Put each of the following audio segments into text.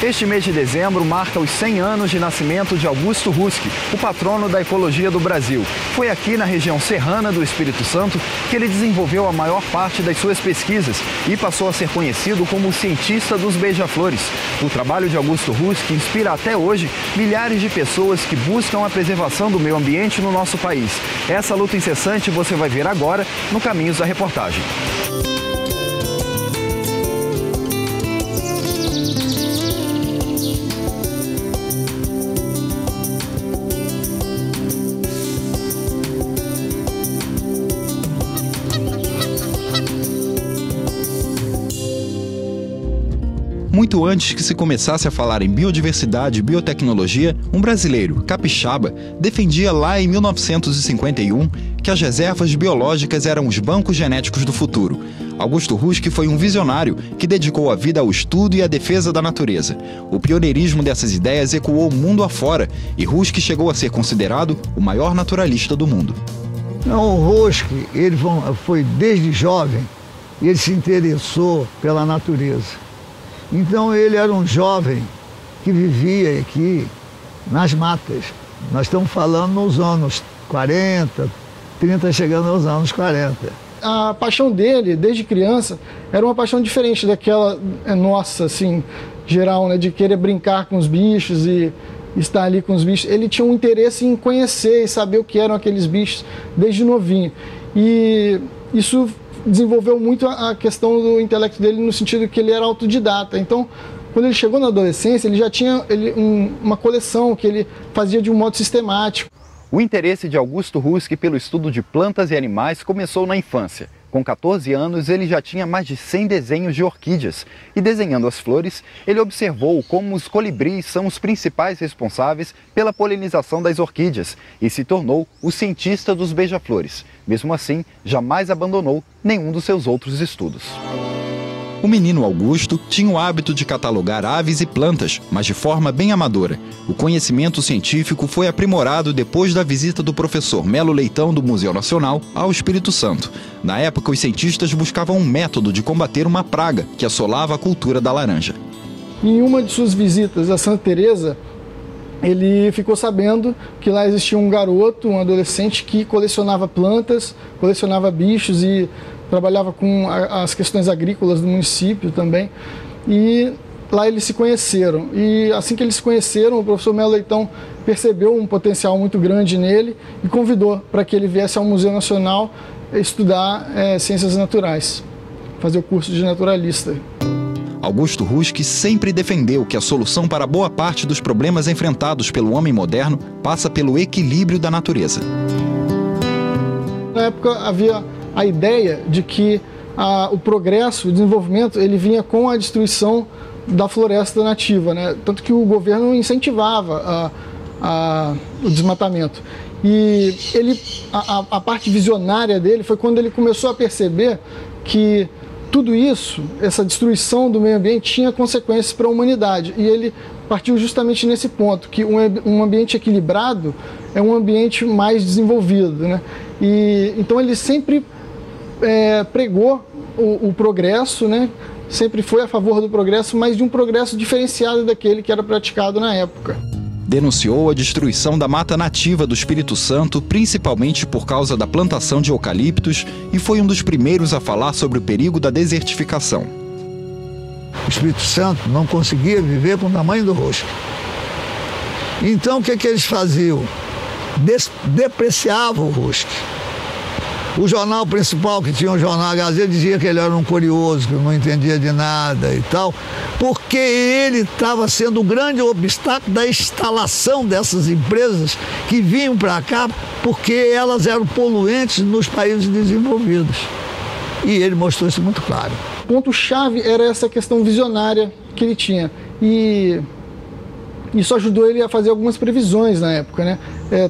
Este mês de dezembro marca os 100 anos de nascimento de Augusto Husk, o patrono da ecologia do Brasil. Foi aqui na região serrana do Espírito Santo que ele desenvolveu a maior parte das suas pesquisas e passou a ser conhecido como o cientista dos beija-flores. O trabalho de Augusto Husk inspira até hoje milhares de pessoas que buscam a preservação do meio ambiente no nosso país. Essa luta incessante você vai ver agora no Caminhos da Reportagem. Muito antes que se começasse a falar em biodiversidade e biotecnologia, um brasileiro, capixaba, defendia lá em 1951 que as reservas biológicas eram os bancos genéticos do futuro. Augusto Husk foi um visionário que dedicou a vida ao estudo e à defesa da natureza. O pioneirismo dessas ideias ecoou mundo afora e Husk chegou a ser considerado o maior naturalista do mundo. O Husk, ele foi desde jovem, ele se interessou pela natureza. Então ele era um jovem que vivia aqui nas matas. Nós estamos falando nos anos 40, 30, chegando aos anos 40. A paixão dele, desde criança, era uma paixão diferente daquela nossa, assim, geral, né? De querer brincar com os bichos e estar ali com os bichos. Ele tinha um interesse em conhecer e saber o que eram aqueles bichos desde novinho. E isso desenvolveu muito a questão do intelecto dele no sentido que ele era autodidata. Então, quando ele chegou na adolescência, ele já tinha uma coleção que ele fazia de um modo sistemático. O interesse de Augusto Husk pelo estudo de plantas e animais começou na infância. Com 14 anos, ele já tinha mais de 100 desenhos de orquídeas. E desenhando as flores, ele observou como os colibris são os principais responsáveis pela polinização das orquídeas e se tornou o cientista dos beija-flores. Mesmo assim, jamais abandonou nenhum dos seus outros estudos. O menino Augusto tinha o hábito de catalogar aves e plantas, mas de forma bem amadora. O conhecimento científico foi aprimorado depois da visita do professor Melo Leitão do Museu Nacional ao Espírito Santo. Na época, os cientistas buscavam um método de combater uma praga que assolava a cultura da laranja. Em uma de suas visitas a Santa Teresa, ele ficou sabendo que lá existia um garoto, um adolescente que colecionava plantas, colecionava bichos e trabalhava com as questões agrícolas do município também. E lá eles se conheceram. E assim que eles se conheceram, o professor Melo Leitão percebeu um potencial muito grande nele e convidou para que ele viesse ao Museu Nacional estudar ciências naturais, fazer o curso de naturalista. Augusto Husk sempre defendeu que a solução para boa parte dos problemas enfrentados pelo homem moderno passa pelo equilíbrio da natureza. Na época havia a ideia de que o progresso, o desenvolvimento, ele vinha com a destruição da floresta nativa, né? Tanto que o governo incentivava o desmatamento. E a parte visionária dele foi quando ele começou a perceber que tudo isso, essa destruição do meio ambiente, tinha consequências para a humanidade. E ele partiu justamente nesse ponto, que um ambiente equilibrado é um ambiente mais desenvolvido, né? E então ele sempre pregou o progresso, né? Sempre foi a favor do progresso, mas de um progresso diferenciado daquele que era praticado na época. Denunciou a destruição da mata nativa do Espírito Santo, principalmente por causa da plantação de eucaliptos, e foi um dos primeiros a falar sobre o perigo da desertificação. O Espírito Santo não conseguia viver com o tamanho do Husk. Então o que eles faziam? Depreciavam o Husk. O jornal principal, que tinha o jornal A Gazeta, dizia que ele era um curioso, que não entendia de nada e tal, porque ele estava sendo um grande obstáculo da instalação dessas empresas que vinham para cá, porque elas eram poluentes nos países desenvolvidos. E ele mostrou isso muito claro. O ponto-chave era essa questão visionária que ele tinha. E isso ajudou ele a fazer algumas previsões na época, né?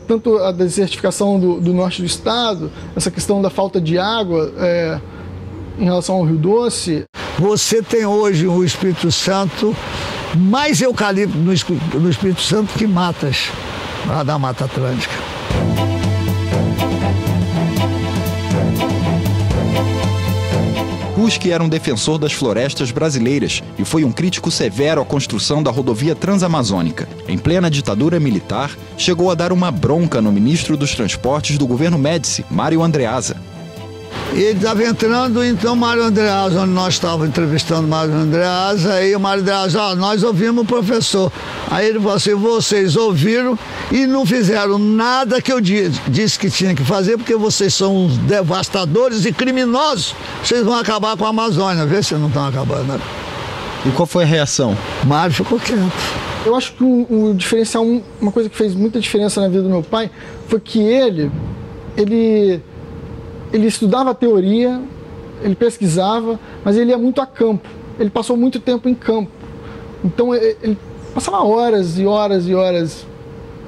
Tanto a desertificação do norte do estado, essa questão da falta de água em relação ao Rio Doce. Você tem hoje o Espírito Santo, mais eucalipto no Espírito Santo que matas lá da Mata Atlântica. Rusk era um defensor das florestas brasileiras e foi um crítico severo à construção da rodovia transamazônica. Em plena ditadura militar, chegou a dar uma bronca no ministro dos Transportes do governo Médici, Mário Andreasa. Ele estava entrando, então Mário Andreasa, onde nós estávamos entrevistando Mário Andreasa, aí o Mário Andreasa, nós ouvimos o professor. Aí ele falou assim, vocês ouviram e não fizeram nada que eu disse que tinha que fazer, porque vocês são uns devastadores e criminosos. Vocês vão acabar com a Amazônia. Vê se não estão acabando, né? E qual foi a reação? Mário ficou quieto. Eu acho que o diferencial, uma coisa que fez muita diferença na vida do meu pai, foi que ele estudava teoria, ele pesquisava, mas ele ia muito a campo. Ele passou muito tempo em campo. Então ele passava horas e horas e horas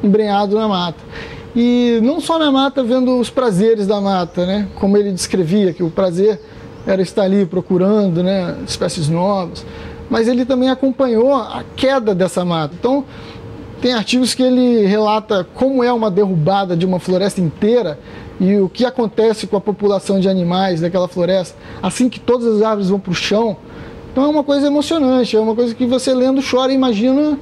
embrenhado na mata. E não só na mata, vendo os prazeres da mata, né? Como ele descrevia, que o prazer era estar ali procurando, né, espécies novas. Mas ele também acompanhou a queda dessa mata. Então, tem artigos que ele relata como é uma derrubada de uma floresta inteira e o que acontece com a população de animais daquela floresta, assim que todas as árvores vão para o chão. Então é uma coisa emocionante, é uma coisa que você lendo chora e imagina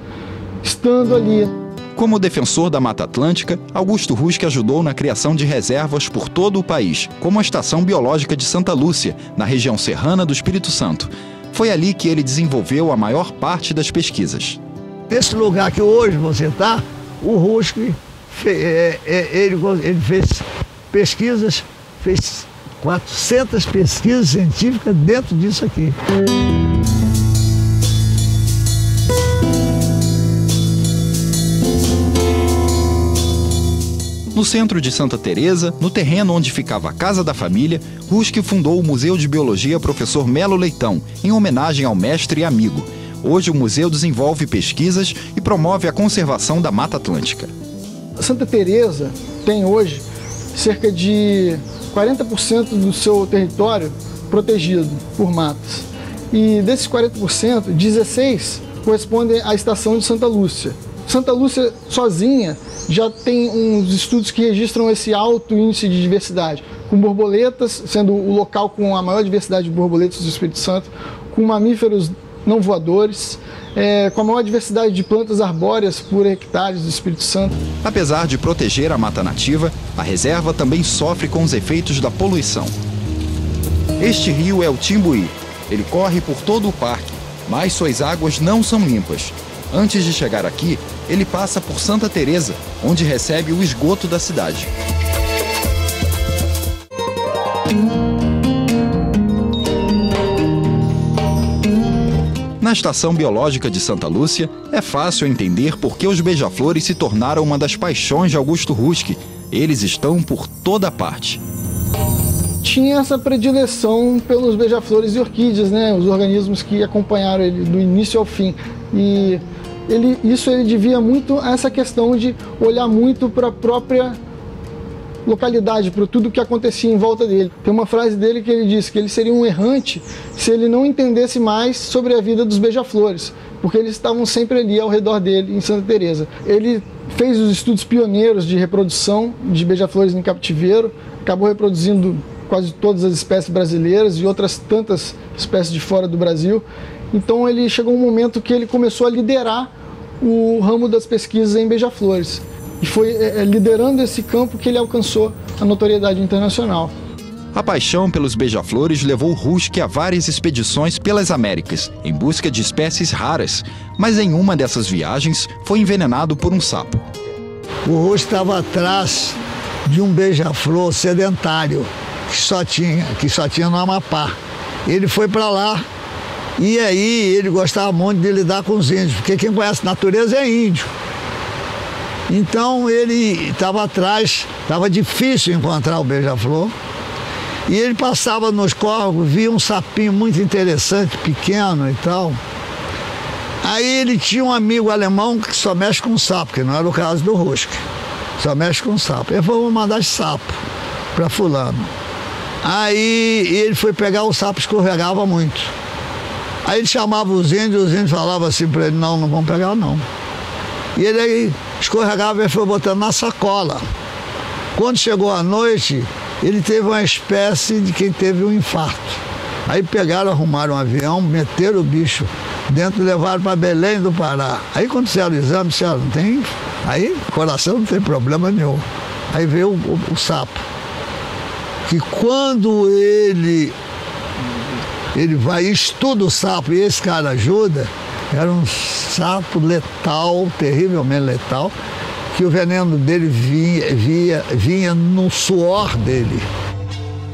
estando ali. Como defensor da Mata Atlântica, Augusto Rusk ajudou na criação de reservas por todo o país, como a Estação Biológica de Santa Lúcia, na região serrana do Espírito Santo. Foi ali que ele desenvolveu a maior parte das pesquisas. Nesse lugar que hoje você está, o Rusk, ele fez pesquisas, fez 400 pesquisas científicas dentro disso aqui. No centro de Santa Teresa, no terreno onde ficava a Casa da Família, Rusk fundou o Museu de Biologia Professor Melo Leitão, em homenagem ao mestre e amigo. Hoje o museu desenvolve pesquisas e promove a conservação da Mata Atlântica. Santa Teresa tem hoje cerca de 40% do seu território protegido por matas. E desses 40%, 16% correspondem à estação de Santa Lúcia. Santa Lúcia sozinha já tem uns estudos que registram esse alto índice de diversidade, com borboletas, sendo o local com a maior diversidade de borboletas do Espírito Santo, com mamíferos não voadores, com a maior diversidade de plantas arbóreas por hectares do Espírito Santo. Apesar de proteger a mata nativa, a reserva também sofre com os efeitos da poluição. Este rio é o Timbuí. Ele corre por todo o parque, mas suas águas não são limpas. Antes de chegar aqui, ele passa por Santa Teresa, onde recebe o esgoto da cidade. Na Estação Biológica de Santa Lúcia, é fácil entender por que os beija-flores se tornaram uma das paixões de Augusto Rusk. Eles estão por toda parte. Tinha essa predileção pelos beija-flores e orquídeas, né? Os organismos que acompanharam ele do início ao fim. E ele devia muito a essa questão de olhar muito para a própria localidade, para tudo que acontecia em volta dele. Tem uma frase dele que ele disse que ele seria um errante se ele não entendesse mais sobre a vida dos beija-flores, porque eles estavam sempre ali ao redor dele, em Santa Teresa. Ele fez os estudos pioneiros de reprodução de beija-flores em cativeiro, acabou reproduzindo quase todas as espécies brasileiras e outras tantas espécies de fora do Brasil. Então ele chegou um momento que ele começou a liderar o ramo das pesquisas em beija-flores. E foi liderando esse campo que ele alcançou a notoriedade internacional. A paixão pelos beija-flores levou Rusk a várias expedições pelas Américas, em busca de espécies raras, mas em uma dessas viagens foi envenenado por um sapo. O Rusk estava atrás de um beija-flor sedentário, que só tinha no Amapá. Ele foi para lá e aí ele gostava muito de lidar com os índios, porque quem conhece a natureza é índio. Então ele estava atrás, estava difícil encontrar o beija-flor. E ele passava nos córregos, via um sapinho muito interessante, pequeno e tal. Aí ele tinha um amigo alemão que só mexe com sapo, que não era o caso do Rusk. Só mexe com sapo. Ele falou, vou mandar esse sapo para fulano. Aí ele foi pegar, o sapo escorregava muito. Aí ele chamava os índios falavam assim para ele, não vão pegar não. E ele aí escorregava e foi botando na sacola. Quando chegou a noite, ele teve uma espécie de quem teve um infarto. Aí pegaram, arrumaram um avião, meteram o bicho dentro e levaram para Belém do Pará. Aí quando fizeram o exame, disseram, não tem, aí coração não tem problema nenhum. Aí veio o sapo. Que quando ele vai e estuda o sapo e esse cara ajuda, era um sapo letal, terrivelmente letal, que o veneno dele vinha no suor dele.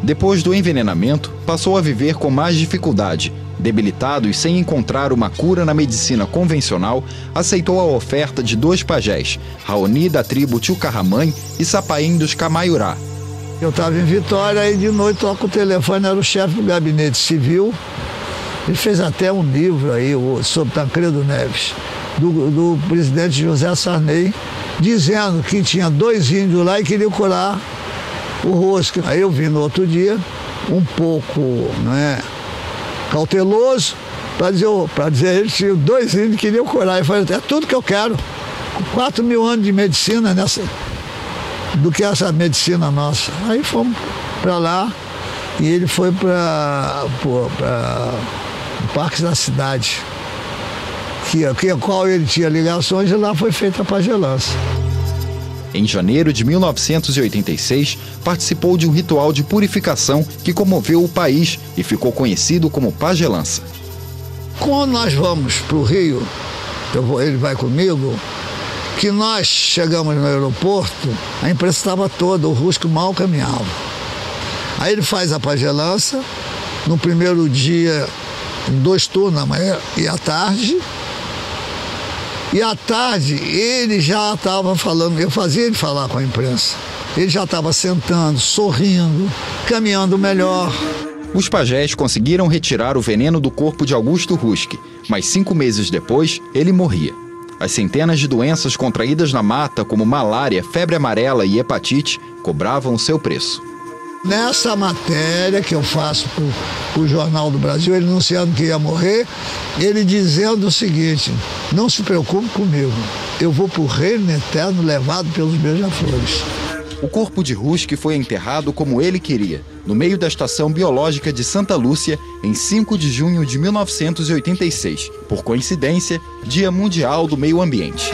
Depois do envenenamento, passou a viver com mais dificuldade. Debilitado e sem encontrar uma cura na medicina convencional, aceitou a oferta de 2 pajés, Raoni da tribo Tchucarramãe e Sapaim dos Camaiurá. Eu estava em Vitória e de noite toca o telefone, era o chefe do gabinete civil. Ele fez até um livro aí sobre Tancredo Neves, do presidente José Sarney, dizendo que tinha 2 índios lá e queria curar o Rosca. Aí eu vim no outro dia, um pouco cauteloso, para dizer a ele que tinha 2 índios que queriam curar. Eu falei, é tudo que eu quero. 4.000 anos de medicina do que essa medicina nossa. Aí fomos para lá e ele foi para o Parque da Cidade, a qual ele tinha ligações, e lá foi feita a pagelança. Em janeiro de 1986, participou de um ritual de purificação que comoveu o país e ficou conhecido como pagelança. Quando nós vamos para o Rio, ele vai comigo, que nós chegamos no aeroporto, a imprensa estava toda, o Rusco mal caminhava. Aí ele faz a pagelança, no primeiro dia, 2 turnos, na manhã e à tarde. E à tarde ele já estava falando, eu fazia ele falar com a imprensa. Ele já estava sentando, sorrindo, caminhando melhor. Os pajés conseguiram retirar o veneno do corpo de Augusto Rusque, mas 5 meses depois ele morria. As centenas de doenças contraídas na mata, como malária, febre amarela e hepatite, cobravam o seu preço. Nessa matéria que eu faço para o Jornal do Brasil, ele anunciando que ia morrer, ele dizendo o seguinte, não se preocupe comigo, eu vou para o reino eterno levado pelos beija-flores. O corpo de Rusque foi enterrado como ele queria, no meio da Estação Biológica de Santa Lúcia, em 5 de junho de 1986, por coincidência, Dia Mundial do Meio Ambiente.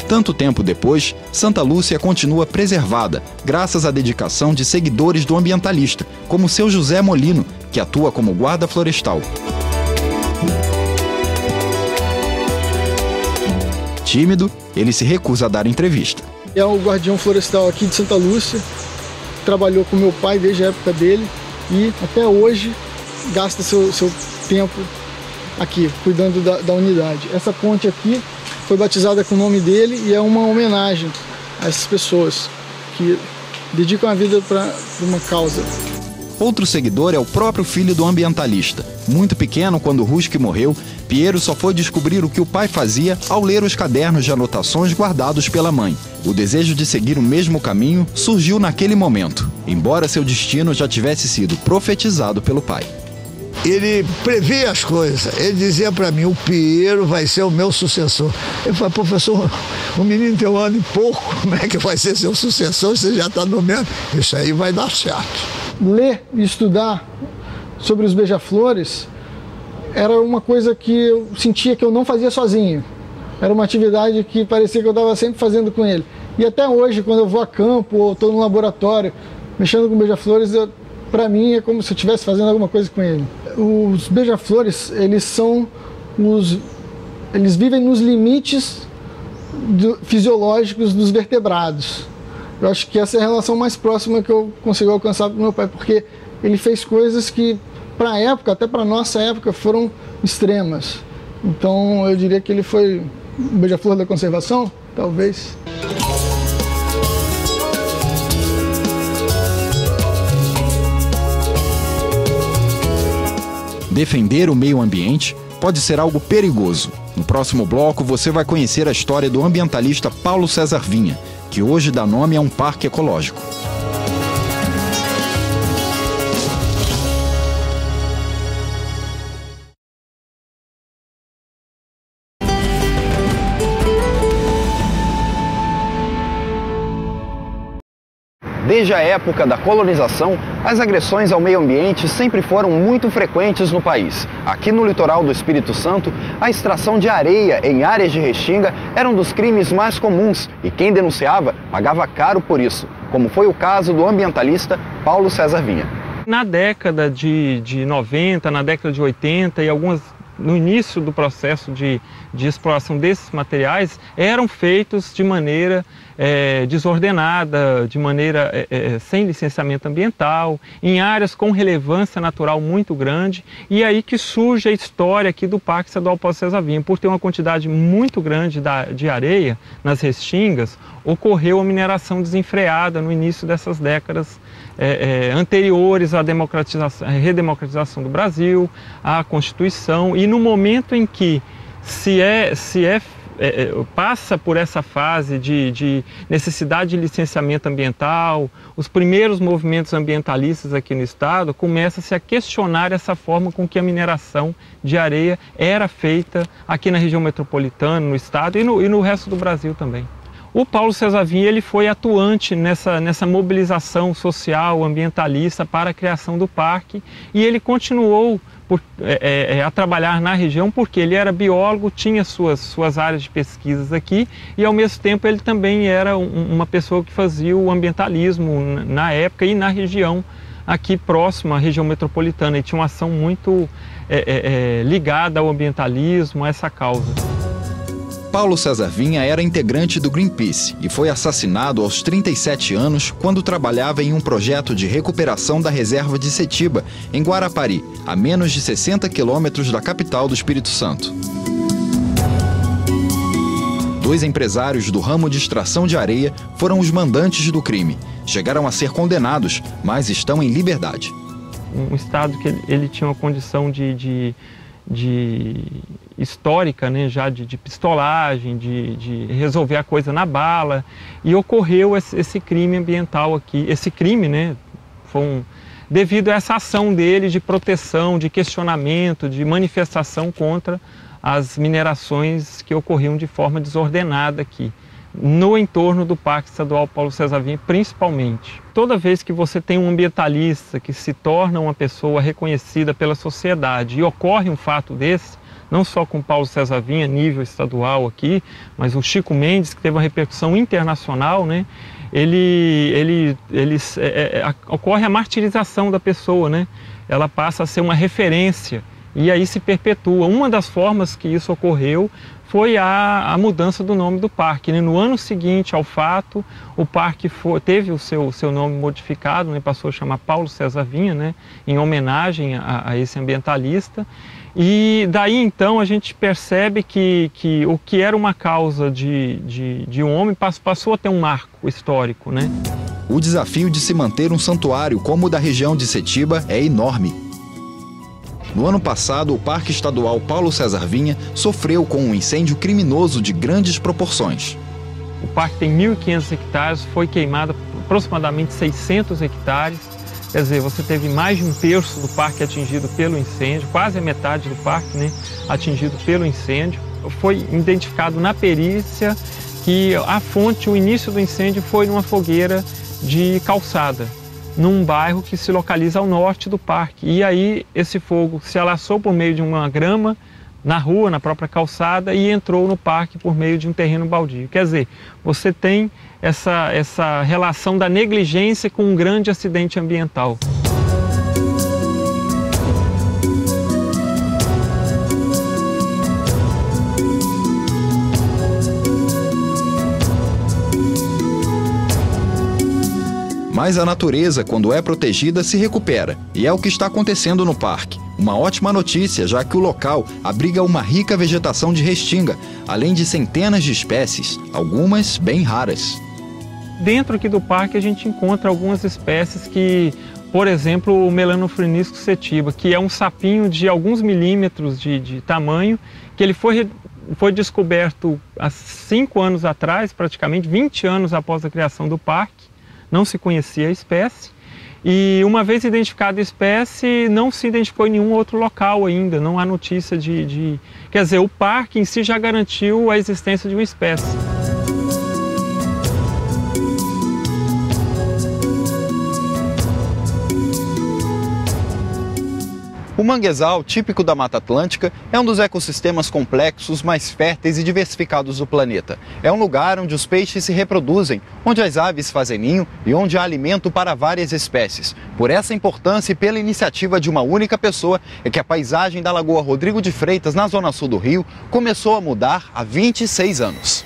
Tanto tempo depois, Santa Lúcia continua preservada, graças à dedicação de seguidores do ambientalista, como seu José Molino, que atua como guarda florestal. Tímido, ele se recusa a dar entrevista. É o guardião florestal aqui de Santa Lúcia, trabalhou com meu pai desde a época dele e até hoje gasta seu tempo aqui, cuidando da unidade. Essa ponte aqui foi batizada com o nome dele e é uma homenagem a essas pessoas que dedicam a vida para uma causa. Outro seguidor é o próprio filho do ambientalista. Muito pequeno, quando Rusque morreu, Piero só foi descobrir o que o pai fazia ao ler os cadernos de anotações guardados pela mãe. O desejo de seguir o mesmo caminho surgiu naquele momento, embora seu destino já tivesse sido profetizado pelo pai. Ele previa as coisas, ele dizia para mim, o Piero vai ser o meu sucessor. Eu falei, professor, o menino tem 1 ano e pouco, como é que vai ser seu sucessor? Você já está no mesmo? Isso aí vai dar certo. Ler e estudar sobre os beija-flores era uma coisa que eu sentia que eu não fazia sozinho. Era uma atividade que parecia que eu estava sempre fazendo com ele. E até hoje, quando eu vou a campo ou estou no laboratório mexendo com beija-flores, para mim é como se eu estivesse fazendo alguma coisa com ele. Os beija-flores, eles vivem nos limites fisiológicos dos vertebrados. Eu acho que essa é a relação mais próxima que eu consigo alcançar com meu pai, porque ele fez coisas que, para a época, até para a nossa época, foram extremas. Então, eu diria que ele foi o beija-flor da conservação, talvez. Defender o meio ambiente pode ser algo perigoso. No próximo bloco, você vai conhecer a história do ambientalista Paulo César Vinha, que hoje dá nome a um parque ecológico. Desde a época da colonização, as agressões ao meio ambiente sempre foram muito frequentes no país. Aqui no litoral do Espírito Santo, a extração de areia em áreas de restinga era um dos crimes mais comuns e quem denunciava pagava caro por isso, como foi o caso do ambientalista Paulo César Vinha. Na década de 90, na década de 80 e no início do processo de exploração desses materiais, eram feitos de maneira desordenada, de maneira sem licenciamento ambiental, em áreas com relevância natural muito grande, e aí que surge a história aqui do Parque Estadual Paulo César Vinha. Por ter uma quantidade muito grande de areia nas restingas, ocorreu a mineração desenfreada no início dessas décadas anteriores à redemocratização do Brasil, à Constituição, e no momento em que passa por essa fase de necessidade de licenciamento ambiental, os primeiros movimentos ambientalistas aqui no estado começam-se a questionar essa forma com que a mineração de areia era feita aqui na região metropolitana, no estado e no resto do Brasil também. O Paulo César Vinha ele foi atuante nessa mobilização social, ambientalista para a criação do parque, e ele continuou a trabalhar na região porque ele era biólogo, tinha suas áreas de pesquisas aqui e ao mesmo tempo ele também era uma pessoa que fazia o ambientalismo na época e na região aqui próxima à região metropolitana, e tinha uma ação muito ligada ao ambientalismo, a essa causa. Paulo César Vinha era integrante do Greenpeace e foi assassinado aos 37 anos quando trabalhava em um projeto de recuperação da reserva de Setiba, em Guarapari, a menos de 60 quilômetros da capital do Espírito Santo. 2 empresários do ramo de extração de areia foram os mandantes do crime. Chegaram a ser condenados, mas estão em liberdade. Um estado que ele tinha uma condição de histórica, né, já de pistolagem, de resolver a coisa na bala, e ocorreu esse crime ambiental aqui. Esse crime, né, foi devido a essa ação dele de proteção, de questionamento, de manifestação contra as minerações que ocorriam de forma desordenada aqui, no entorno do Parque Estadual Paulo César Vinha, principalmente. Toda vez que você tem um ambientalista que se torna uma pessoa reconhecida pela sociedade e ocorre um fato desse, não só com Paulo César Vinha, nível estadual aqui, mas o Chico Mendes, que teve uma repercussão internacional, né? Ocorre a martirização da pessoa, né? Ela passa a ser uma referência e aí se perpetua. Uma das formas que isso ocorreu foi a mudança do nome do parque, né? No ano seguinte ao fato, o parque teve o seu nome modificado, né? Passou a chamar Paulo César Vinha, né? Em homenagem a esse ambientalista. E daí então a gente percebe que o que era uma causa de um homem passou a ter um marco histórico, né? O desafio de se manter um santuário como o da região de Setiba é enorme. No ano passado, o Parque Estadual Paulo César Vinha sofreu com um incêndio criminoso de grandes proporções. O parque tem 1.500 hectares, foi queimado aproximadamente 600 hectares. Quer dizer, você teve mais de 1/3 do parque atingido pelo incêndio, quase a metade do parque, né, atingido pelo incêndio. Foi identificado na perícia que a fonte, o início do incêndio foi numa fogueira de calçada, num bairro que se localiza ao norte do parque. E aí esse fogo se alastrou por meio de uma grama na rua, na própria calçada, e entrou no parque por meio de um terreno baldio. Quer dizer, você tem essa relação da negligência com um grande acidente ambiental. Mas a natureza, quando é protegida, se recupera, e é o que está acontecendo no parque. Uma ótima notícia, já que o local abriga uma rica vegetação de restinga, além de centenas de espécies, algumas bem raras. Dentro aqui do parque a gente encontra algumas espécies que, por exemplo, o Melanophreniskos setiba, que é um sapinho de alguns milímetros de tamanho, que ele foi descoberto há 5 anos atrás, praticamente 20 anos após a criação do parque. Não se conhecia a espécie, e uma vez identificada a espécie, não se identificou em nenhum outro local ainda, não há notícia Quer dizer, o parque em si já garantiu a existência de uma espécie. manguezal, típico da Mata Atlântica, é um dos ecossistemas complexos mais férteis e diversificados do planeta. É um lugar onde os peixes se reproduzem, onde as aves fazem ninho e onde há alimento para várias espécies. Por essa importância e pela iniciativa de uma única pessoa, é que a paisagem da Lagoa Rodrigo de Freitas, na zona sul do Rio, começou a mudar há 26 anos.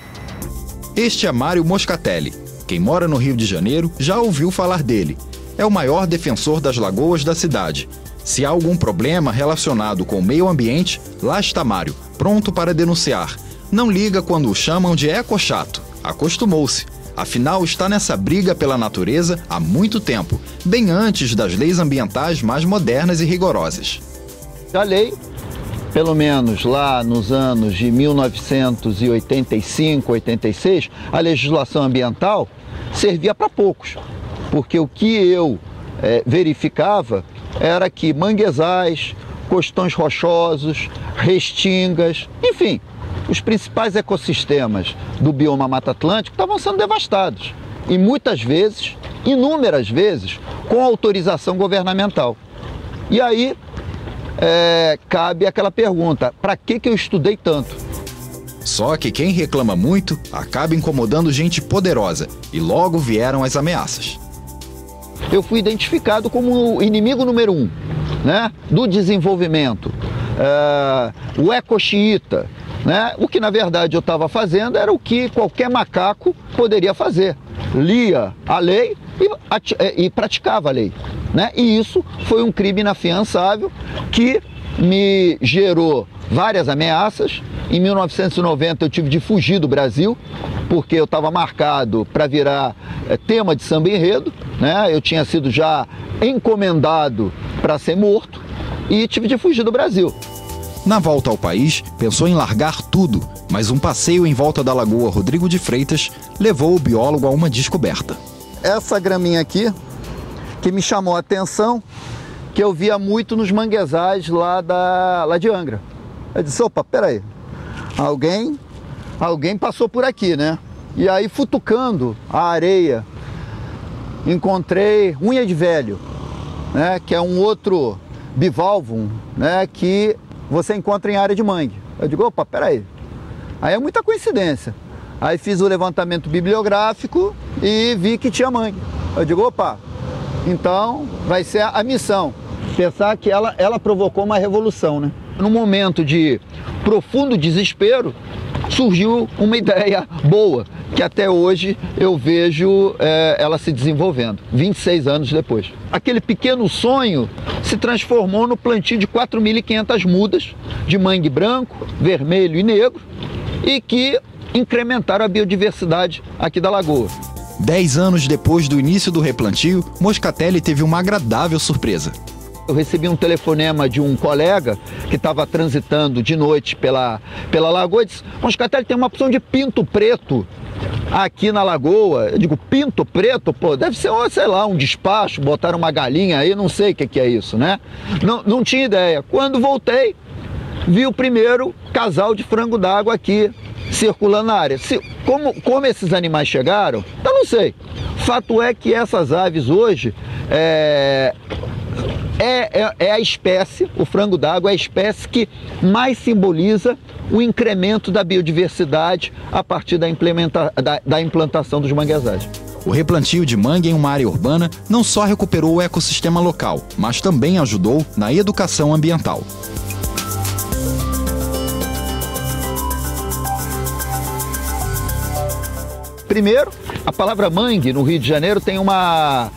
Este é Mário Moscatelli. Quem mora no Rio de Janeiro já ouviu falar dele. É o maior defensor das lagoas da cidade. Se há algum problema relacionado com o meio ambiente, lá está Mário, pronto para denunciar. Não liga quando o chamam de ecochato. Acostumou-se. Afinal, está nessa briga pela natureza há muito tempo, bem antes das leis ambientais mais modernas e rigorosas. A lei, pelo menos lá nos anos de 1985, 86, a legislação ambiental servia para poucos, porque o que eu verificava era que manguezais, costões rochosos, restingas, enfim, os principais ecossistemas do bioma Mata Atlântica estavam sendo devastados. E muitas vezes, inúmeras vezes, com autorização governamental. E aí cabe aquela pergunta, para que eu estudei tanto? Só que quem reclama muito acaba incomodando gente poderosa e logo vieram as ameaças. Eu fui identificado como o inimigo número 1, né, do desenvolvimento, o ecoxiita, né? O que na verdade eu estava fazendo era o que qualquer macaco poderia fazer, lia a lei e praticava a lei, né? E isso foi um crime inafiançável que me gerou várias ameaças. Em 1990 eu tive de fugir do Brasil, porque eu estava marcado para virar tema de samba enredo, né? Eu tinha sido já encomendado para ser morto e tive de fugir do Brasil. Na volta ao país, pensou em largar tudo, mas um passeio em volta da Lagoa Rodrigo de Freitas levou o biólogo a uma descoberta. Essa graminha aqui, que me chamou a atenção, que eu via muito nos manguezais lá de Angra. Eu disse, opa, peraí, alguém passou por aqui, né? E aí, futucando a areia, encontrei unha de velho, né? Que é um outro bivalvum, né? Que você encontra em área de mangue. Eu digo, opa, peraí. Aí é muita coincidência. Aí fiz o levantamento bibliográfico e vi que tinha mangue. Eu digo, opa, então vai ser a missão. Pensar que ela provocou uma revolução, né? Num momento de profundo desespero, surgiu uma ideia boa, que até hoje eu vejo ela se desenvolvendo, 26 anos depois. Aquele pequeno sonho se transformou no plantio de 4.500 mudas de mangue branco, vermelho e negro, e que incrementaram a biodiversidade aqui da lagoa. 10 anos depois do início do replantio, Moscatelli teve uma agradável surpresa. Eu recebi um telefonema de um colega que estava transitando de noite pela lagoa e disse, Moscatelli, tem uma opção de pinto preto aqui na lagoa. Eu digo, pinto preto? Pô, deve ser, sei lá, um despacho, botaram uma galinha aí, não sei o que é isso, né? Não tinha ideia. Quando voltei, vi o primeiro casal de frango d'água aqui circulando na área. Como esses animais chegaram, eu não sei. Fato é que essas aves hoje é a espécie, o frango d'água é a espécie que mais simboliza o incremento da biodiversidade a partir da implantação dos manguezais. O replantio de mangue em uma área urbana não só recuperou o ecossistema local, mas também ajudou na educação ambiental. Primeiro, a palavra mangue no Rio de Janeiro tem uma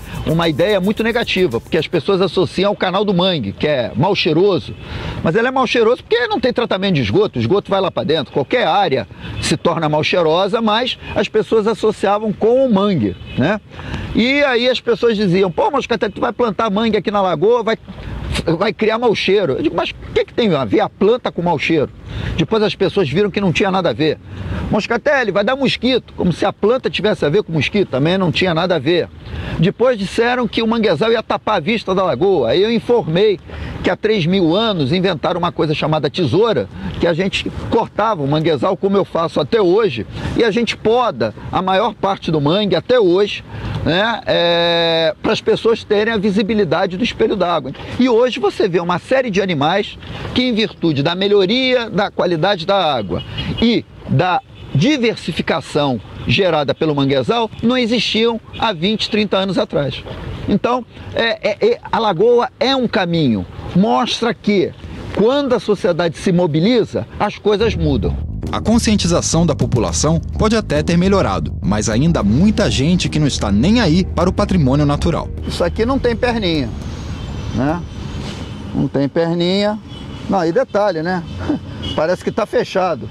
ideia muito negativa, porque as pessoas associam ao canal do mangue, que é mal cheiroso, mas ele é mal cheiroso porque não tem tratamento de esgoto, o esgoto vai lá para dentro, qualquer área se torna mal cheirosa, mas as pessoas associavam com o mangue, né? E aí as pessoas diziam, pô, Moscatelli, tu vai plantar mangue aqui na lagoa, vai criar mau cheiro. Eu digo, mas o que tem a ver a planta com mau cheiro? Depois as pessoas viram que não tinha nada a ver. Moscatelli, vai dar mosquito, como se a planta tivesse a ver com mosquito, também não tinha nada a ver. Depois disseram que o manguezal ia tapar a vista da lagoa, aí eu informei que há 3.000 anos inventaram uma coisa chamada tesoura, que a gente cortava o manguezal como eu faço até hoje, e a gente poda a maior parte do mangue até hoje, né, para as pessoas terem a visibilidade do espelho d'água. E hoje hoje você vê uma série de animais que, em virtude da melhoria da qualidade da água e da diversificação gerada pelo manguezal, não existiam há 20, 30 anos atrás. Então, a lagoa é um caminho, mostra que quando a sociedade se mobiliza, as coisas mudam. A conscientização da população pode até ter melhorado, mas ainda há muita gente que não está nem aí para o patrimônio natural. Isso aqui não tem perninha, né? Não tem perninha. Não, e detalhe, né? Parece que está fechado.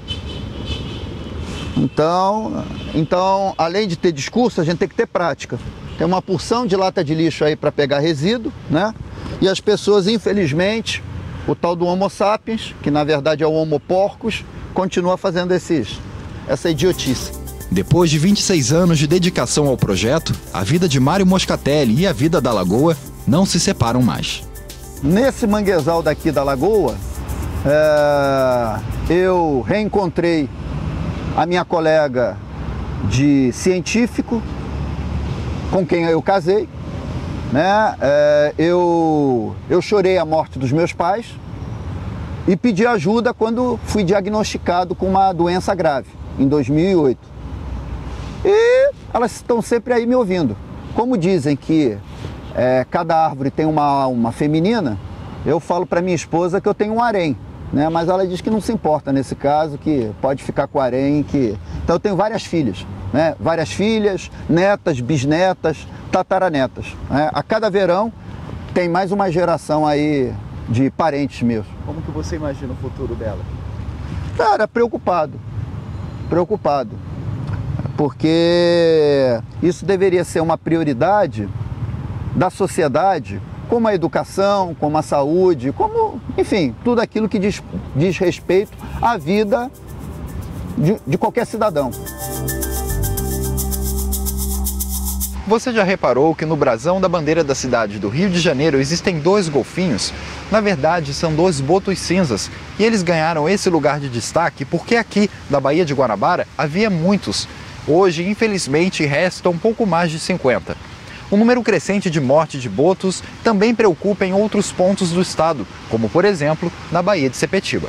Então, além de ter discurso, a gente tem que ter prática. Tem uma porção de lata de lixo aí para pegar resíduo, né? E as pessoas, infelizmente, o tal do Homo sapiens, que na verdade é o Homo porcos, continua fazendo essa idiotice. Depois de 26 anos de dedicação ao projeto, a vida de Mário Moscatelli e a vida da lagoa não se separam mais. Nesse manguezal daqui da lagoa, eu reencontrei a minha colega de científico, com quem eu casei, né? Eu chorei a morte dos meus pais e pedi ajuda quando fui diagnosticado com uma doença grave, em 2008. E elas estão sempre aí me ouvindo. Como dizem que cada árvore tem uma alma feminina, eu falo para minha esposa que eu tenho um harém, né? Mas ela diz que não se importa nesse caso, que pode ficar com o harém. Então eu tenho várias filhas, né? Várias filhas, netas, bisnetas, tataranetas, né? A cada verão tem mais uma geração aí de parentes meus. Como que você imagina o futuro dela? Cara, preocupado, porque isso deveria ser uma prioridade da sociedade, como a educação, como a saúde, como, enfim, tudo aquilo que diz respeito à vida de qualquer cidadão. Você já reparou que no brasão da bandeira da cidade do Rio de Janeiro existem 2 golfinhos? Na verdade, são 2 botos cinzas, e eles ganharam esse lugar de destaque porque aqui, da Baía de Guanabara, havia muitos. Hoje, infelizmente, restam um pouco mais de 50. O número crescente de morte de botos também preocupa em outros pontos do estado, como, por exemplo, na Baía de Sepetiba.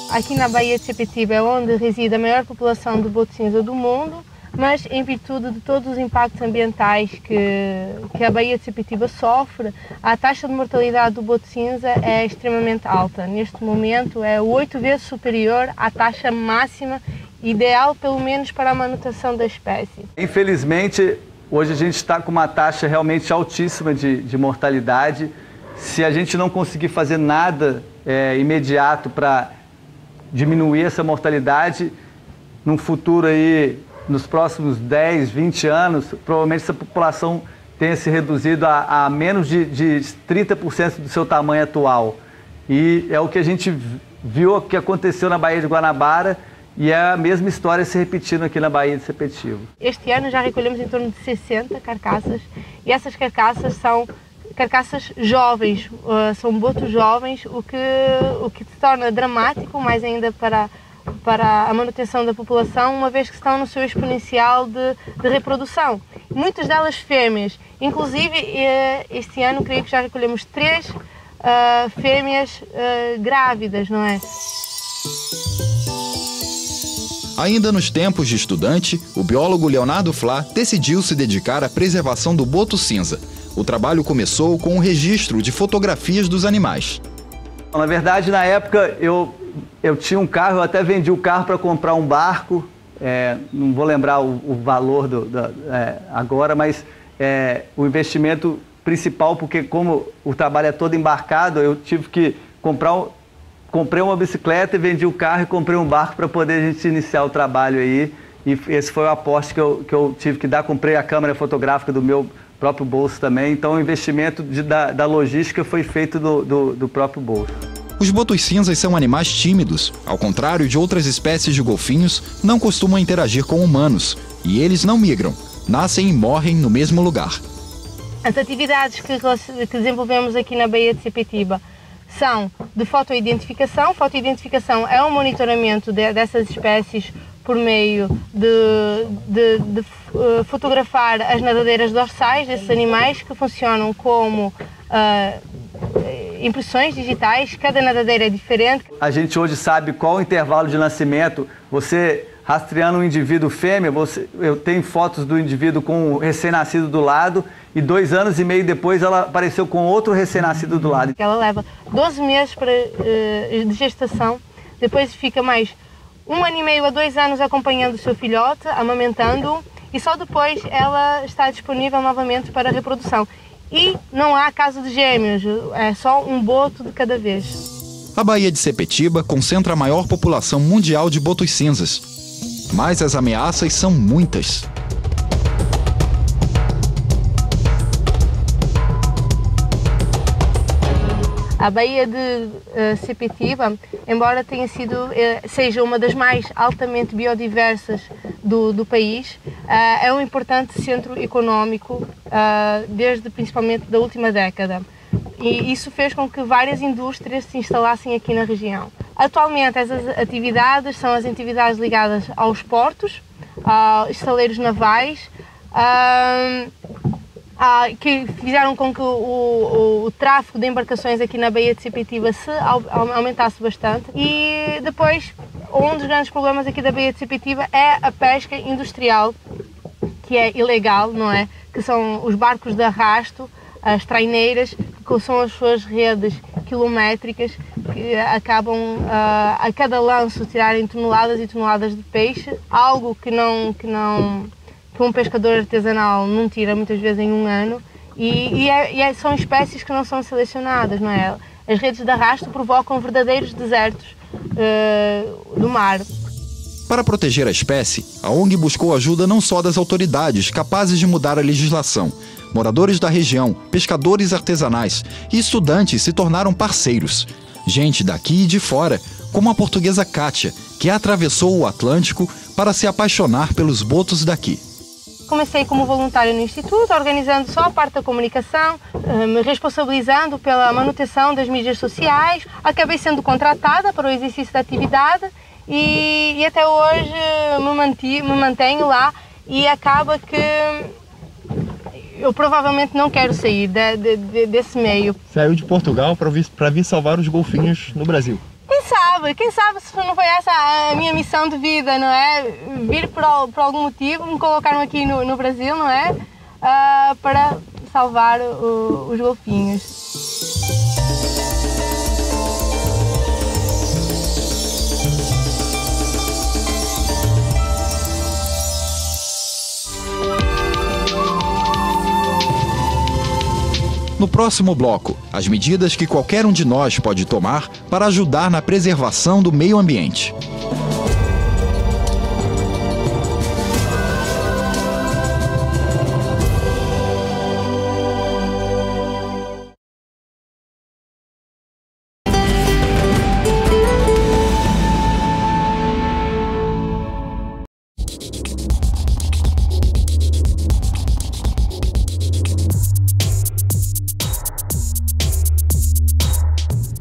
Aqui na Baía de Sepetiba é onde reside a maior população de boto cinza do mundo, mas em virtude de todos os impactos ambientais que a Baía de Sepetiba sofre, a taxa de mortalidade do boto cinza é extremamente alta. Neste momento é 8 vezes superior à taxa máxima ideal, pelo menos para a manutenção da espécie. Infelizmente, hoje a gente está com uma taxa realmente altíssima de mortalidade. Se a gente não conseguir fazer nada imediato para diminuir essa mortalidade, no futuro aí, nos próximos 10, 20 anos, provavelmente essa população tenha se reduzido a menos de 30% do seu tamanho atual. E é o que a gente viu que aconteceu na Baía de Guanabara, e é a mesma história se repetindo aqui na Baía de Sepetiba. Este ano já recolhemos em torno de 60 carcaças, e essas carcaças são carcaças jovens, são botos jovens, o que se torna dramático, mais ainda para a manutenção da população, uma vez que estão no seu exponencial de reprodução. Muitas delas fêmeas, inclusive este ano creio que já recolhemos 3 fêmeas grávidas, não é? Ainda nos tempos de estudante, o biólogo Leonardo Flá decidiu se dedicar à preservação do boto cinza. O trabalho começou com o registro de fotografias dos animais. Na verdade, na época, eu tinha um carro, eu até vendi o carro para comprar um barco. Não vou lembrar o valor agora, mas o investimento principal, porque como o trabalho é todo embarcado, eu tive que comprei uma bicicleta e vendi o carro e comprei um barco para poder a gente iniciar o trabalho aí. E esse foi o aporte que eu tive que dar. Comprei a câmera fotográfica do meu próprio bolso também. Então o investimento da logística foi feito do próprio bolso. Os botos cinzas são animais tímidos. Ao contrário de outras espécies de golfinhos, não costumam interagir com humanos. E eles não migram. Nascem e morrem no mesmo lugar. As atividades que desenvolvemos aqui na Baía de Sepetiba são de fotoidentificação. Fotoidentificação é um monitoramento dessas espécies por meio de fotografar as nadadeiras dorsais desses animais, que funcionam como impressões digitais. Cada nadadeira é diferente. A gente hoje sabe qual o intervalo de nascimento. Você rastreando um indivíduo fêmea, eu tenho fotos do indivíduo com o recém-nascido do lado, e 2 anos e meio depois ela apareceu com outro recém-nascido do lado. Ela leva 12 meses de gestação, depois fica mais 1 ano e meio a 2 anos acompanhando o seu filhote, amamentando-o, e só depois ela está disponível novamente para a reprodução. E não há caso de gêmeos, é só um boto de cada vez. A Baía de Sepetiba concentra a maior população mundial de botos cinzas. Mas as ameaças são muitas. A Baía de Sepetiba, embora seja uma das mais altamente biodiversas do país, é um importante centro económico, desde principalmente da última década. E isso fez com que várias indústrias se instalassem aqui na região. Atualmente, essas atividades são as atividades ligadas aos portos, aos estaleiros navais, que fizeram com que o tráfego de embarcações aqui na Baía de Sepetiba se aumentasse bastante. E depois, um dos grandes problemas aqui da Baía de Sepetiba é a pesca industrial, que é ilegal, não é? Que são os barcos de arrasto, as traineiras, que são as suas redes quilométricas, que acabam a cada lanço tirarem toneladas e toneladas de peixe, algo que um pescador artesanal não tira muitas vezes em 1 ano, e são espécies que não são selecionadas, não é? As redes de arrasto provocam verdadeiros desertos do mar. Para proteger a espécie, a ONG buscou ajuda não só das autoridades capazes de mudar a legislação. Moradores da região, pescadores artesanais e estudantes se tornaram parceiros. Gente daqui e de fora, como a portuguesa Kátia, que atravessou o Atlântico para se apaixonar pelos botos daqui. Comecei como voluntária no Instituto, organizando só a parte da comunicação, me responsabilizando pela manutenção das mídias sociais. Acabei sendo contratada para o exercício da atividade e até hoje me mantenho lá, e acaba que eu provavelmente não quero sair desse meio. Saiu de Portugal para vir salvar os golfinhos no Brasil. Quem sabe se não foi essa a minha missão de vida, não é? Vir por algum motivo, me colocaram aqui no Brasil, não é? Para salvar os golfinhos. No próximo bloco, as medidas que qualquer um de nós pode tomar para ajudar na preservação do meio ambiente.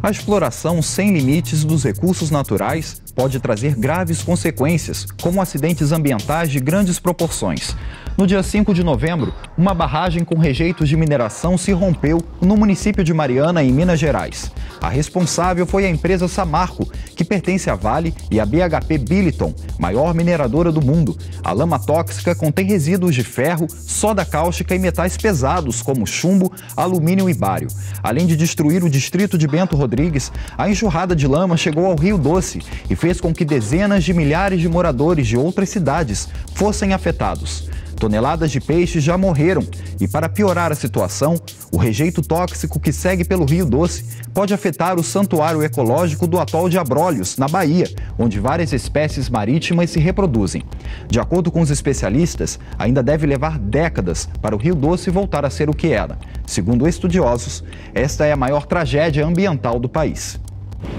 A exploração sem limites dos recursos naturais pode trazer graves consequências, como acidentes ambientais de grandes proporções. No dia 5 de novembro, uma barragem com rejeitos de mineração se rompeu no município de Mariana, em Minas Gerais. A responsável foi a empresa Samarco, que pertence à Vale e à BHP Billiton, maior mineradora do mundo. A lama tóxica contém resíduos de ferro, soda cáustica e metais pesados como chumbo, alumínio e bário. Além de destruir o distrito de Bento Rodrigues, a enxurrada de lama chegou ao Rio Doce e fez com que dezenas de milhares de moradores de outras cidades fossem afetados. Toneladas de peixes já morreram e, para piorar a situação, o rejeito tóxico que segue pelo Rio Doce pode afetar o santuário ecológico do atol de Abrolhos, na Bahia, onde várias espécies marítimas se reproduzem. De acordo com os especialistas, ainda deve levar décadas para o Rio Doce voltar a ser o que era. Segundo estudiosos, esta é a maior tragédia ambiental do país.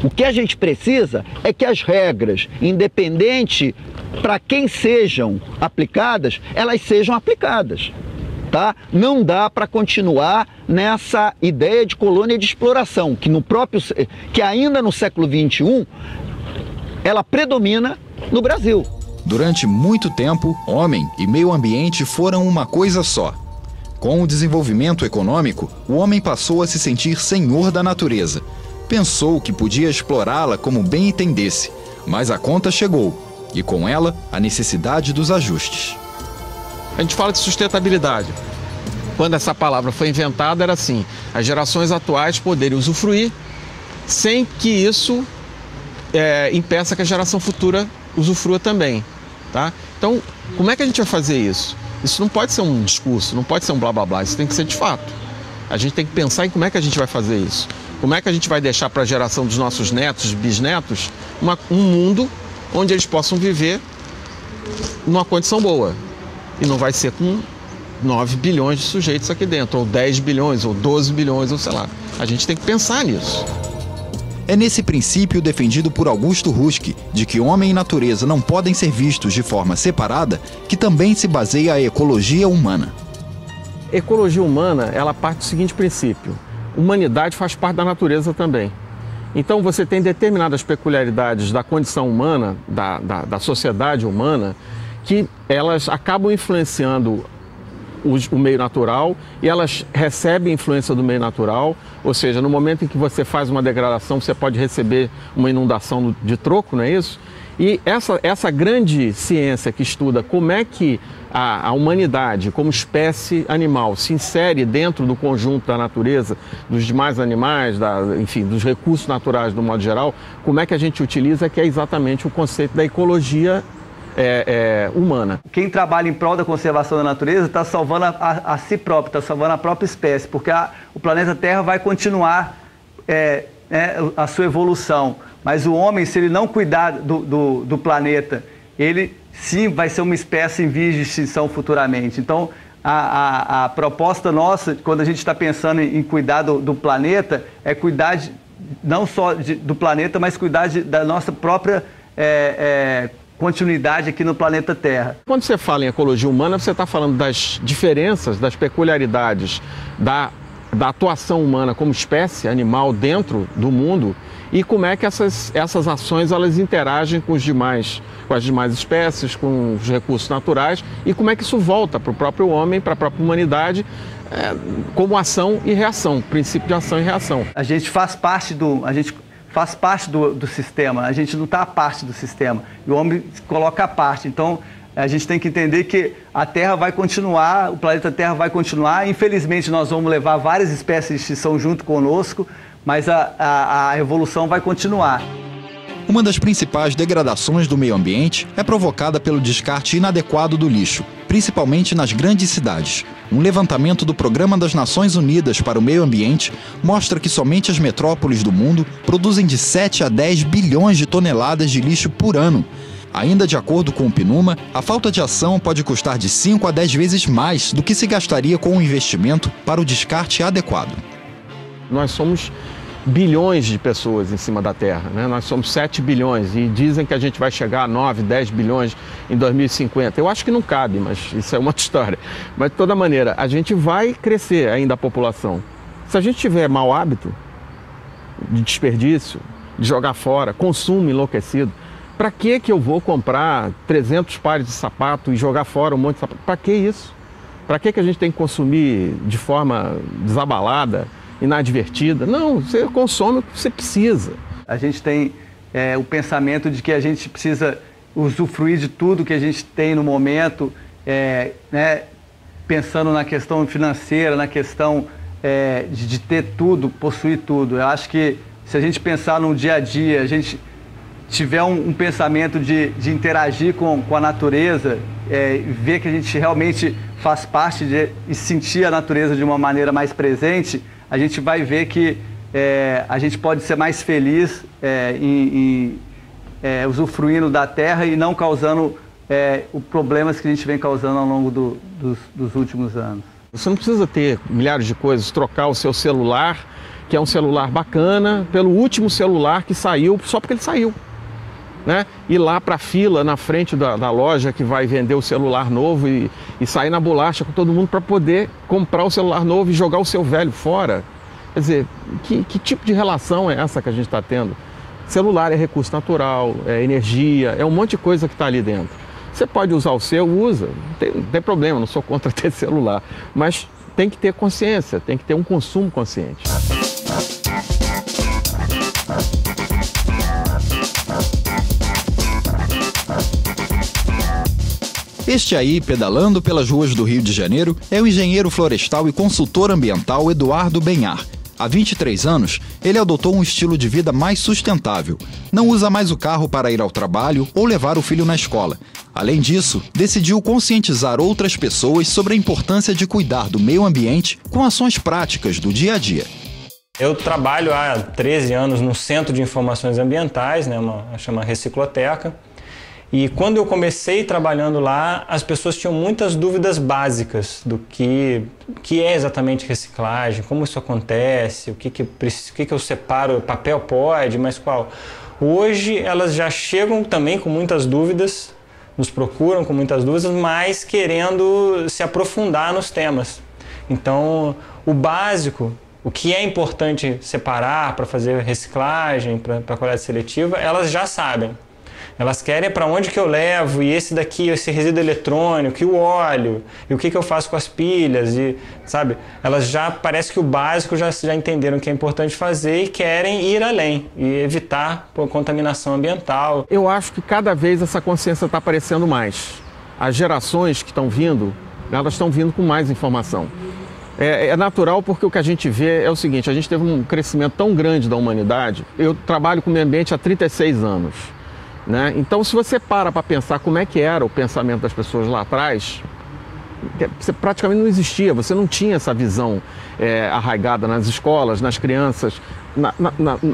O que a gente precisa é que as regras, independente para quem sejam aplicadas, elas sejam aplicadas, tá? Não dá para continuar nessa ideia de colônia de exploração, que ainda no século XXI, ela predomina no Brasil. Durante muito tempo, homem e meio ambiente foram uma coisa só. Com o desenvolvimento econômico, o homem passou a se sentir senhor da natureza. Pensou que podia explorá-la como bem entendesse, mas a conta chegou, e com ela, a necessidade dos ajustes. A gente fala de sustentabilidade. Quando essa palavra foi inventada, era assim: as gerações atuais poderem usufruir sem que isso impeça que a geração futura usufrua também. Tá? Então, como é que a gente vai fazer isso? Isso não pode ser um discurso, não pode ser um blá blá blá, isso tem que ser de fato. A gente tem que pensar em como é que a gente vai fazer isso. Como é que a gente vai deixar para a geração dos nossos netos, bisnetos, um mundo onde eles possam viver numa condição boa. E não vai ser com 9 bilhões de sujeitos aqui dentro, ou 10 bilhões, ou 12 bilhões, ou sei lá. A gente tem que pensar nisso. É nesse princípio defendido por Augusto Husk, de que homem e natureza não podem ser vistos de forma separada, que também se baseia a ecologia humana. Ecologia humana, ela parte do seguinte princípio: humanidade faz parte da natureza também. Então você tem determinadas peculiaridades da condição humana, da sociedade humana, que elas acabam influenciando o meio natural, e elas recebem influência do meio natural, ou seja, no momento em que você faz uma degradação, você pode receber uma inundação de troco, não é isso? E essa grande ciência que estuda como é que a humanidade, como espécie animal, se insere dentro do conjunto da natureza, dos demais animais, enfim, dos recursos naturais do modo geral, como é que a gente utiliza, que é exatamente o conceito da ecologia humana. Quem trabalha em prol da conservação da natureza está salvando a si próprio, está salvando a própria espécie, porque o planeta Terra vai continuar a sua evolução. Mas o homem, se ele não cuidar do planeta, ele sim vai ser uma espécie em vias de extinção futuramente. Então, a proposta nossa, quando a gente está pensando em cuidar do planeta, é cuidar não só do planeta, mas cuidar da nossa própria continuidade aqui no planeta Terra. Quando você fala em ecologia humana, você está falando das diferenças, das peculiaridades da atuação humana como espécie animal dentro do mundo, e como é que essas ações elas interagem com as demais espécies, com os recursos naturais, e como é que isso volta para o próprio homem, para a própria humanidade, como ação e reação, princípio de ação e reação. A gente faz parte do sistema, a gente não está à parte do sistema, e o homem se coloca à parte. Então, a gente tem que entender que a Terra vai continuar, o planeta Terra vai continuar. Infelizmente, nós vamos levar várias espécies de extinção junto conosco, mas a evolução vai continuar. Uma das principais degradações do meio ambiente é provocada pelo descarte inadequado do lixo, principalmente nas grandes cidades. Um levantamento do Programa das Nações Unidas para o Meio Ambiente mostra que somente as metrópoles do mundo produzem de 7 a 10 bilhões de toneladas de lixo por ano. Ainda de acordo com o PNUMA, a falta de ação pode custar de 5 a 10 vezes mais do que se gastaria com o investimento para o descarte adequado. Nós somos bilhões de pessoas em cima da Terra, né? Nós somos 7 bilhões e dizem que a gente vai chegar a 9, 10 bilhões em 2050. Eu acho que não cabe, mas isso é uma outra história. Mas de toda maneira, a gente vai crescer ainda a população. Se a gente tiver mau hábito de desperdício, de jogar fora, consumo enlouquecido, para que eu vou comprar 300 pares de sapato e jogar fora um monte de sapato? Para que isso? Para que a gente tem que consumir de forma desabalada, inadvertida? Não, você consome o que você precisa. A gente tem o pensamento de que a gente precisa usufruir de tudo que a gente tem no momento, pensando na questão financeira, na questão de ter tudo, possuir tudo. Eu acho que se a gente pensar no dia a dia, a gente tiver um pensamento de interagir com a natureza, ver que a gente realmente faz parte e sentir a natureza de uma maneira mais presente, a gente vai ver que a gente pode ser mais feliz usufruindo da terra e não causando os problemas que a gente vem causando ao longo dos últimos anos. Você não precisa ter milhares de coisas, trocar o seu celular, que é um celular bacana, pelo último celular que saiu, só porque ele saiu. Né? Ir lá para a fila na frente da loja que vai vender o celular novo e sair na bolacha com todo mundo para poder comprar o celular novo e jogar o seu velho fora. Quer dizer, que tipo de relação é essa que a gente está tendo? Celular é recurso natural, é energia, é um monte de coisa que está ali dentro. Você pode usar o seu, usa, não tem problema, não sou contra ter celular, mas tem que ter consciência, tem que ter um consumo consciente. Este aí, pedalando pelas ruas do Rio de Janeiro, é o engenheiro florestal e consultor ambiental Eduardo Benhar. Há 23 anos, ele adotou um estilo de vida mais sustentável. Não usa mais o carro para ir ao trabalho ou levar o filho na escola. Além disso, decidiu conscientizar outras pessoas sobre a importância de cuidar do meio ambiente com ações práticas do dia a dia. Eu trabalho há 13 anos no Centro de Informações Ambientais, né, chama Recicloteca. E quando eu comecei trabalhando lá, as pessoas tinham muitas dúvidas básicas do que é exatamente reciclagem, como isso acontece, o que eu separo, papel pode, mas qual? Hoje elas já chegam também com muitas dúvidas, nos procuram com muitas dúvidas, mas querendo se aprofundar nos temas. Então, o básico, o que é importante separar para fazer reciclagem, para coleta seletiva, elas já sabem. Elas querem para onde que eu levo, e esse daqui, esse resíduo eletrônico, e o óleo, e o que eu faço com as pilhas, e, sabe? Elas já, parece que o básico já entenderam o que é importante fazer e querem ir além, e evitar contaminação ambiental. Eu acho que cada vez essa consciência está aparecendo mais. As gerações que estão vindo, elas estão vindo com mais informação. É natural porque o que a gente vê é o seguinte, a gente teve um crescimento tão grande da humanidade. Eu trabalho com o meio ambiente há 36 anos. Né? Então, se você para pensar como é que era o pensamento das pessoas lá atrás, você praticamente não existia, você não tinha essa visão arraigada nas escolas, nas crianças,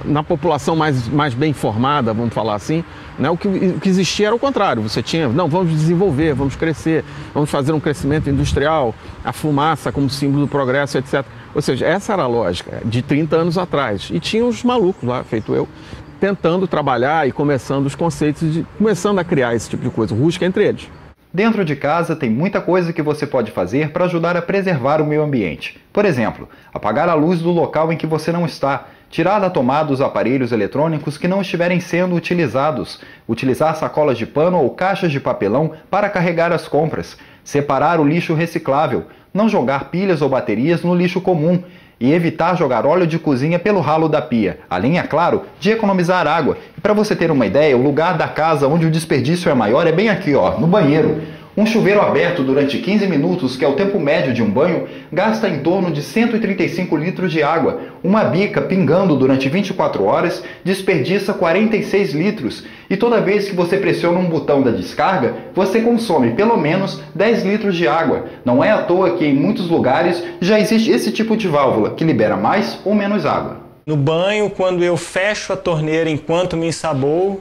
na população mais bem informada, vamos falar assim. Né? O que existia era o contrário, você tinha, não, vamos desenvolver, vamos crescer, vamos fazer um crescimento industrial, a fumaça como símbolo do progresso, etc. Ou seja, essa era a lógica de 30 anos atrás. E tinha os malucos lá, feito eu, tentando trabalhar e começando os conceitos, começando a criar esse tipo de coisa, rústica entre eles. Dentro de casa tem muita coisa que você pode fazer para ajudar a preservar o meio ambiente. Por exemplo, apagar a luz do local em que você não está, tirar da tomada os aparelhos eletrônicos que não estiverem sendo utilizados, utilizar sacolas de pano ou caixas de papelão para carregar as compras, separar o lixo reciclável, não jogar pilhas ou baterias no lixo comum, e evitar jogar óleo de cozinha pelo ralo da pia, além, é claro, de economizar água. E para você ter uma ideia, o lugar da casa onde o desperdício é maior é bem aqui, ó, no banheiro. Um chuveiro aberto durante 15 minutos, que é o tempo médio de um banho, gasta em torno de 135 litros de água. Uma bica pingando durante 24 horas desperdiça 46 litros. E toda vez que você pressiona um botão da descarga, você consome pelo menos 10 litros de água. Não é à toa que em muitos lugares já existe esse tipo de válvula, que libera mais ou menos água. No banho, quando eu fecho a torneira enquanto me ensaboo,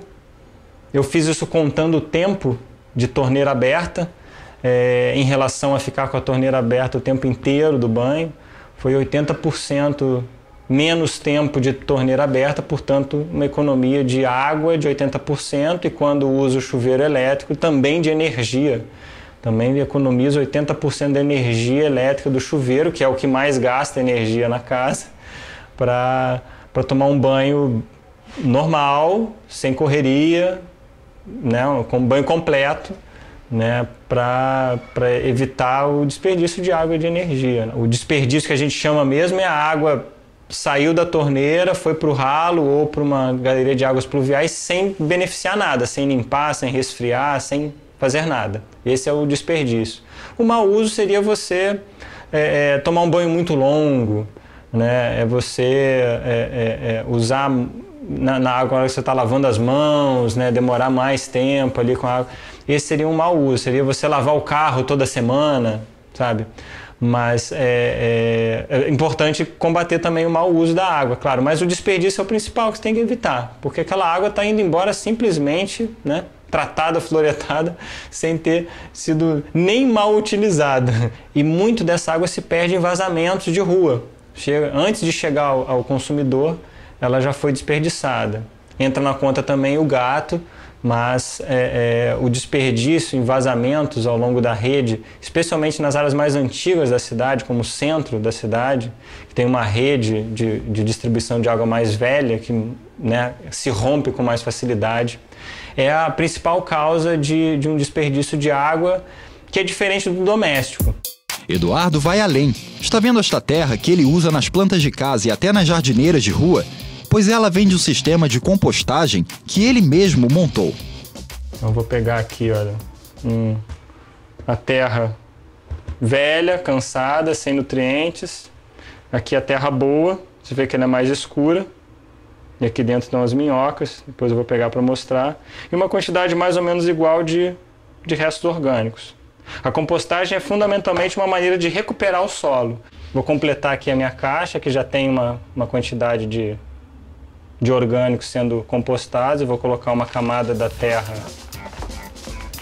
eu fiz isso contando o tempo de torneira aberta, em relação a ficar com a torneira aberta o tempo inteiro do banho. Foi 80% menos tempo de torneira aberta, portanto uma economia de água de 80%, e quando uso o chuveiro elétrico também de energia. Também economizo 80% da energia elétrica do chuveiro, que é o que mais gasta energia na casa, para tomar um banho normal, sem correria, né, com banho completo, né, para evitar o desperdício de água e de energia. O desperdício que a gente chama mesmo é a água saiu da torneira, foi para o ralo ou para uma galeria de águas pluviais sem beneficiar nada, sem limpar, sem resfriar, sem fazer nada. Esse é o desperdício. O mau uso seria você tomar um banho muito longo, né, é você usar na água que você está lavando as mãos, né, demorar mais tempo ali com a água. Esse seria um mau uso, seria você lavar o carro toda semana, sabe? Mas é importante combater também o mau uso da água, claro. Mas o desperdício é o principal que você tem que evitar, porque aquela água está indo embora simplesmente, né, tratada, fluoretada, sem ter sido nem mal utilizada. E muito dessa água se perde em vazamentos de rua. Antes de chegar ao consumidor, ela já foi desperdiçada. Entra na conta também o gato, mas o desperdício em vazamentos ao longo da rede, especialmente nas áreas mais antigas da cidade, como o centro da cidade, que tem uma rede de distribuição de água mais velha, que, né, se rompe com mais facilidade, é a principal causa de um desperdício de água que é diferente do doméstico. Eduardo vai além. Está vendo esta terra que ele usa nas plantas de casa e até nas jardineiras de rua? Pois ela vem de um sistema de compostagem que ele mesmo montou. Eu vou pegar aqui, olha, a terra velha, cansada, sem nutrientes. Aqui a terra boa, você vê que ela é mais escura. E aqui dentro estão as minhocas, depois eu vou pegar para mostrar. E uma quantidade mais ou menos igual de restos orgânicos. A compostagem é fundamentalmente uma maneira de recuperar o solo. Vou completar aqui a minha caixa, que já tem uma quantidade de orgânicos sendo compostados. Eu vou colocar uma camada da terra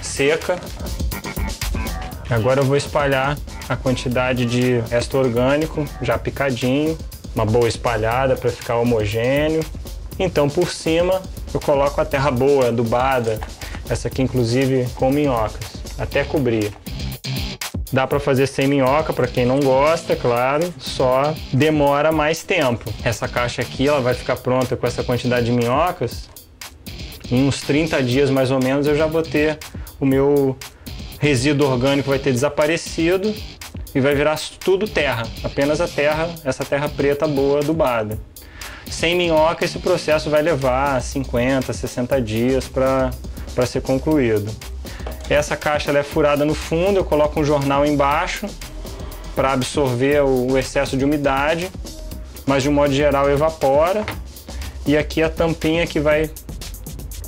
seca. Agora eu vou espalhar a quantidade de resto orgânico já picadinho, uma boa espalhada para ficar homogêneo. Então por cima eu coloco a terra boa, adubada, essa aqui inclusive com minhocas, até cobrir. Dá para fazer sem minhoca, para quem não gosta, claro, só demora mais tempo. Essa caixa aqui ela vai ficar pronta com essa quantidade de minhocas. Em uns 30 dias mais ou menos eu já vou ter o meu resíduo orgânico, vai ter desaparecido e vai virar tudo terra, apenas a terra, essa terra preta boa adubada. Sem minhoca esse processo vai levar 50, 60 dias para ser concluído. Essa caixa ela é furada no fundo, eu coloco um jornal embaixo para absorver o excesso de umidade, mas de um modo geral evapora. E aqui a tampinha que vai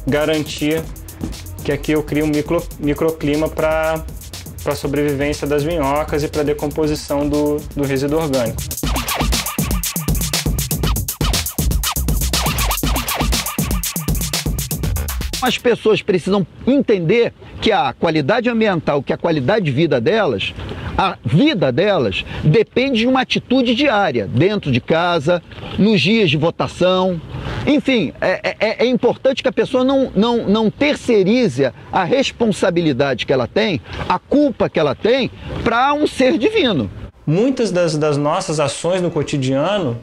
garantir que aqui eu crio um microclima para a sobrevivência das minhocas e para a decomposição do resíduo orgânico. As pessoas precisam entender que a qualidade ambiental, que a qualidade de vida delas, a vida delas depende de uma atitude diária, dentro de casa, nos dias de votação. Enfim, é importante que a pessoa não terceirize a responsabilidade que ela tem, a culpa que ela tem, para um ser divino. Muitas das nossas ações no cotidiano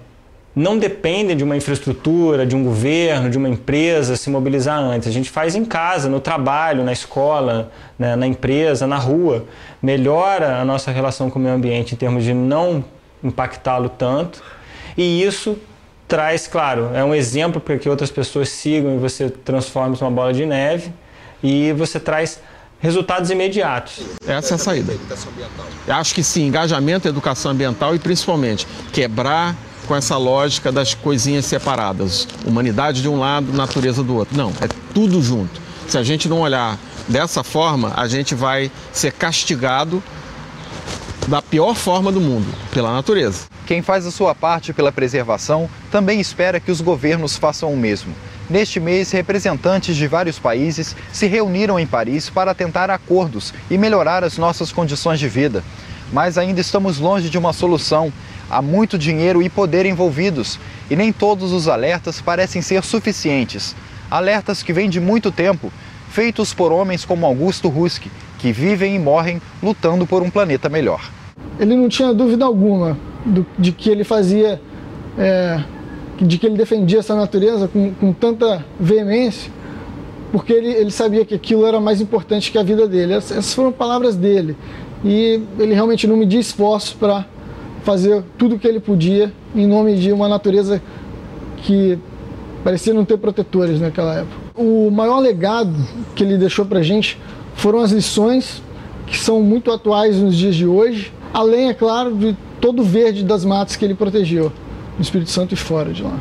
não dependem de uma infraestrutura, de um governo, de uma empresa se mobilizar antes. A gente faz em casa, no trabalho, na escola, né, na empresa, na rua. Melhora a nossa relação com o meio ambiente em termos de não impactá-lo tanto. E isso traz, claro, é um exemplo para que outras pessoas sigam e você transforma isso numa bola de neve e você traz resultados imediatos. Essa é a saída. Eu acho que sim, engajamento, educação ambiental e principalmente quebrar com essa lógica das coisinhas separadas. Humanidade de um lado, natureza do outro. Não, é tudo junto. Se a gente não olhar dessa forma, a gente vai ser castigado da pior forma do mundo, pela natureza. Quem faz a sua parte pela preservação também espera que os governos façam o mesmo. Neste mês, representantes de vários países se reuniram em Paris para tentar acordos e melhorar as nossas condições de vida. Mas ainda estamos longe de uma solução. Há muito dinheiro e poder envolvidos, e nem todos os alertas parecem ser suficientes. Alertas que vêm de muito tempo, feitos por homens como Augusto Husk, que vivem e morrem lutando por um planeta melhor. Ele não tinha dúvida alguma de que ele fazia, de que ele defendia essa natureza com tanta veemência, porque ele sabia que aquilo era mais importante que a vida dele. Essas foram palavras dele, e ele realmente não media esforço para fazer tudo o que ele podia em nome de uma natureza que parecia não ter protetores naquela época. O maior legado que ele deixou para a gente foram as lições que são muito atuais nos dias de hoje, além, é claro, de todo o verde das matas que ele protegeu, no Espírito Santo e fora de lá.